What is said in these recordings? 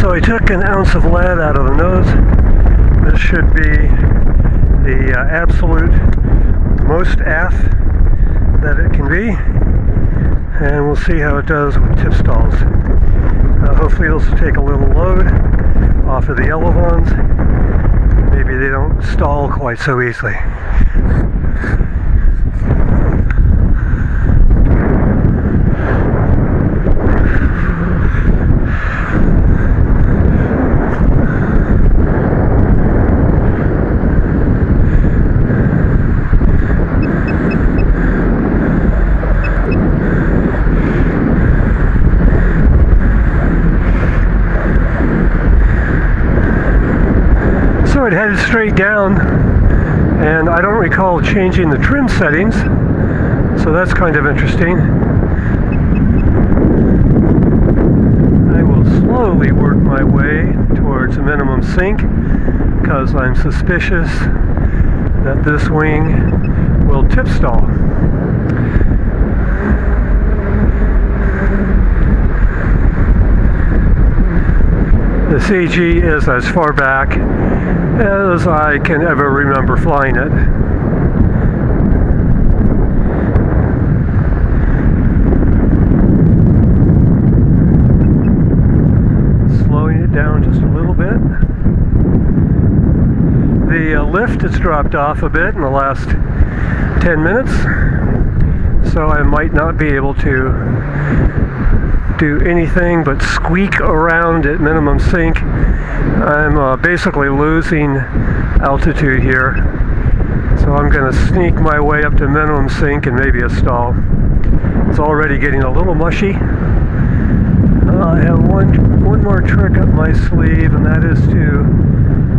So I took an ounce of lead out of the nose. This should be the absolute most aft that it can be, and we'll see how it does with tip stalls. Hopefully it'll take a little load off of the elevons. Maybe they don't stall quite so easily. So it headed straight down, and I don't recall changing the trim settings, so that's kind of interesting. I will slowly work my way towards a minimum sink because I'm suspicious that this wing will tip stall. The CG is as far back as I can ever remember flying it. Slowing it down just a little bit. The lift has dropped off a bit in the last 10 minutes, so I might not be able to do anything but squeak around at minimum sink. I'm basically losing altitude here, so I'm going to sneak my way up to minimum sink and maybe a stall. It's already getting a little mushy. I have one more trick up my sleeve, and that is to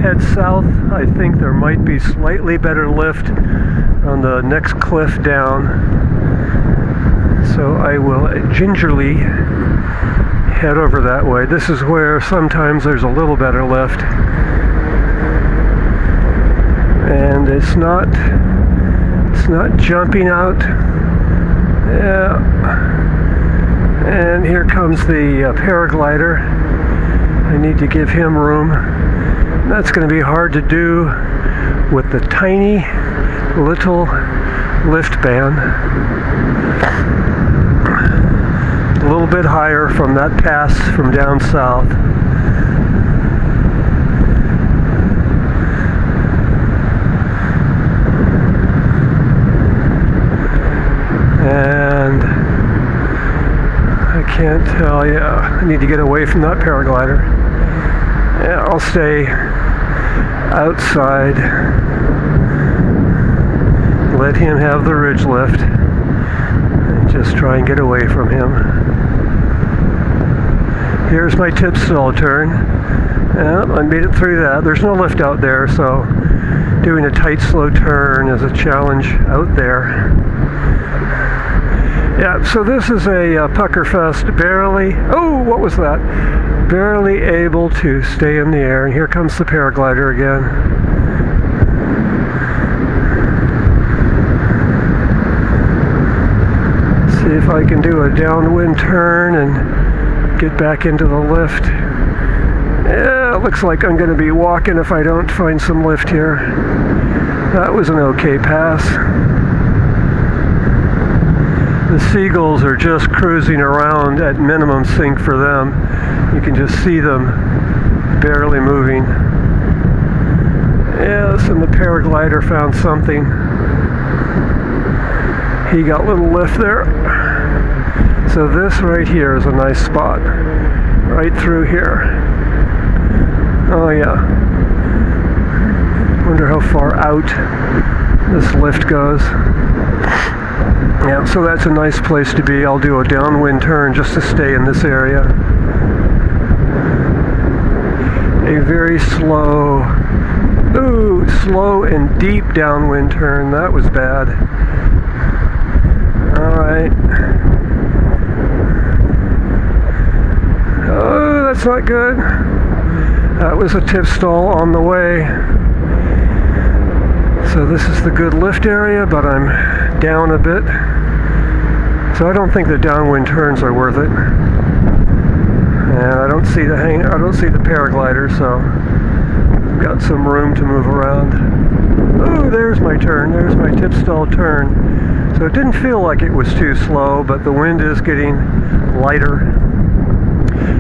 head south. I think there might be slightly better lift on the next cliff down, so I will gingerly head over that way. This is where sometimes there's a little better lift, and it's not jumping out. Yeah, and here comes the paraglider. I need to give him room. That's going to be hard to do with the tiny little lift band. A little bit higher from that pass from down south. And I can't tell you, I need to get away from that paraglider. Yeah, I'll stay outside. Let him have the ridge lift. Just try and get away from him. Here's my tip stall turn. Yeah, I made it through that. There's no lift out there, so doing a tight, slow turn is a challenge out there. Yeah, so this is a Puckerfest, barely, oh, what was that? Barely able to stay in the air. And here comes the paraglider again. See if I can do a downwind turn and get back into the lift. Yeah, it looks like I'm going to be walking if I don't find some lift here. That was an okay pass. The seagulls are just cruising around at minimum sink for them. You can just see them barely moving. Yes, and the paraglider found something. He got a little lift there. So this right here is a nice spot. Right through here. Oh yeah. Wonder how far out this lift goes. Yeah, so that's a nice place to be. I'll do a downwind turn just to stay in this area. A very slow, slow and deep downwind turn. That was bad. Alright. Oh, that's not good. That was a tip stall on the way. So this is the good lift area, but I'm down a bit. So I don't think the downwind turns are worth it. And I don't see the paraglider, so I've got some room to move around. Oh, there's my turn. There's my tip stall turn. So it didn't feel like it was too slow, but the wind is getting lighter.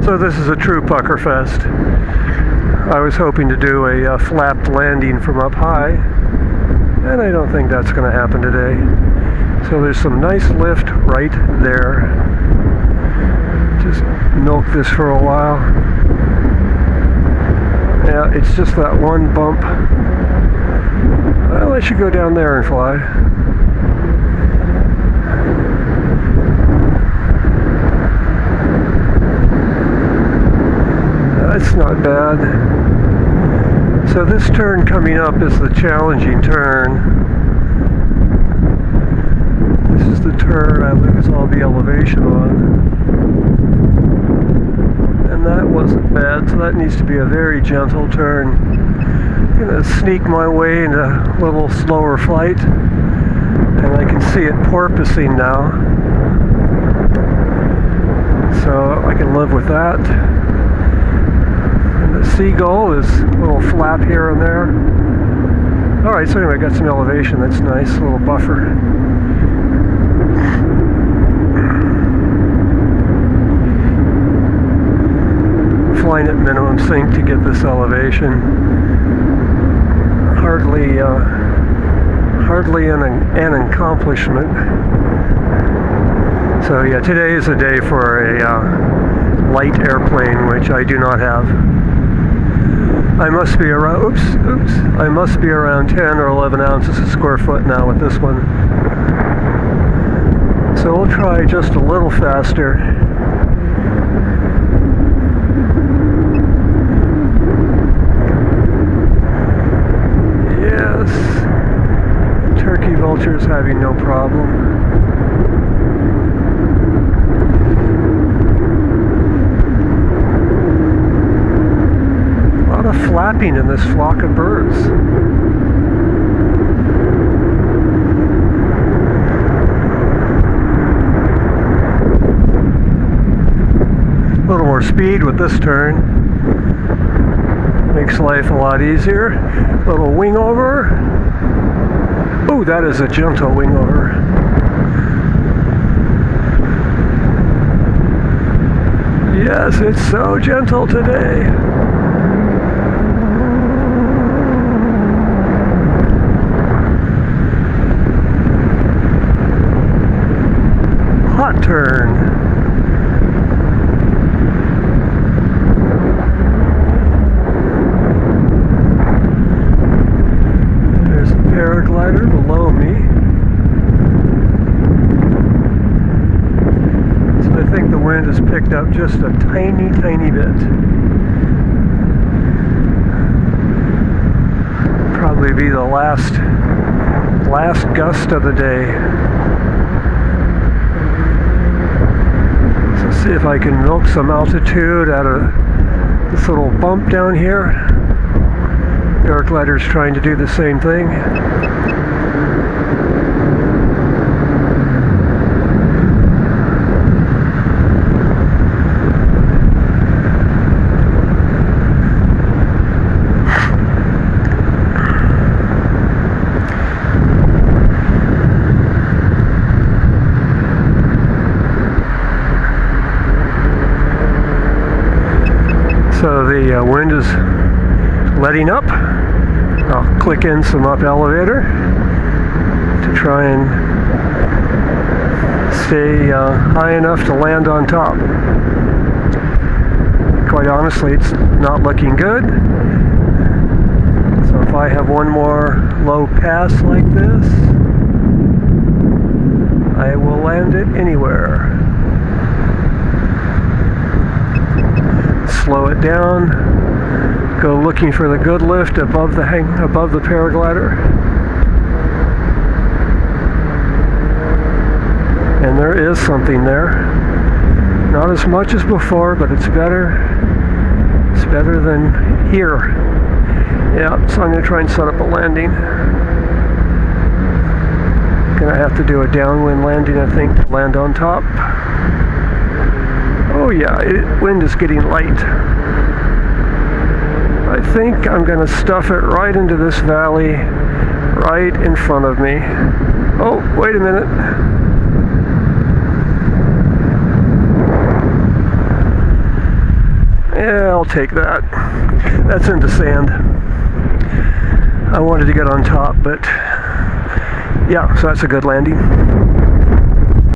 So this is a true pucker fest. I was hoping to do a flapped landing from up high, and I don't think that's going to happen today. So there's some nice lift right there. Just milk this for a while. Yeah, it's just that one bump. Well, I should go down there and fly. That's not bad. So this turn coming up is the challenging turn. This is the turn I lose all the elevation on. And that wasn't bad, so that needs to be a very gentle turn. I'm going to sneak my way into a little slower flight, and I can see it porpoising now. So I can live with that. And the seagull is a little flap here and there. Alright, so anyway, I got some elevation, that's nice, a little buffer. Flying at minimum sync to get this elevation. Hardly an accomplishment. So yeah, today is a day for a light airplane, which I do not have. I must be around, I must be around 10 or 11 ounces a square foot now with this one. So we'll try just a little faster. Turkey vultures having no problem. A lot of flapping in this flock of birds. A little more speed with this turn. Makes life a lot easier. A little wing over. Oh, that is a gentle wing over. Yes, it's so gentle today. Hot turn. Paraglider below me. So I think the wind has picked up just a tiny bit. Probably be the last gust of the day. So see if I can milk some altitude out of this little bump down here. The paraglider's trying to do the same thing. So the wind is letting up. I'll click in some up elevator to try and stay high enough to land on top. Quite honestly, it's not looking good. So if I have one more low pass like this, I will land it anywhere. Slow it down, go looking for the good lift above the paraglider. And there is something there. Not as much as before, but it's better. It's better than here. Yeah, so I'm going to try and set up a landing. Gonna have to do a downwind landing, I think, to land on top. Oh yeah, wind is getting light. I think I'm going to stuff it right into this valley right in front of me. Oh, wait a minute. Yeah, I'll take that. That's into sand. I wanted to get on top, but yeah, so that's a good landing.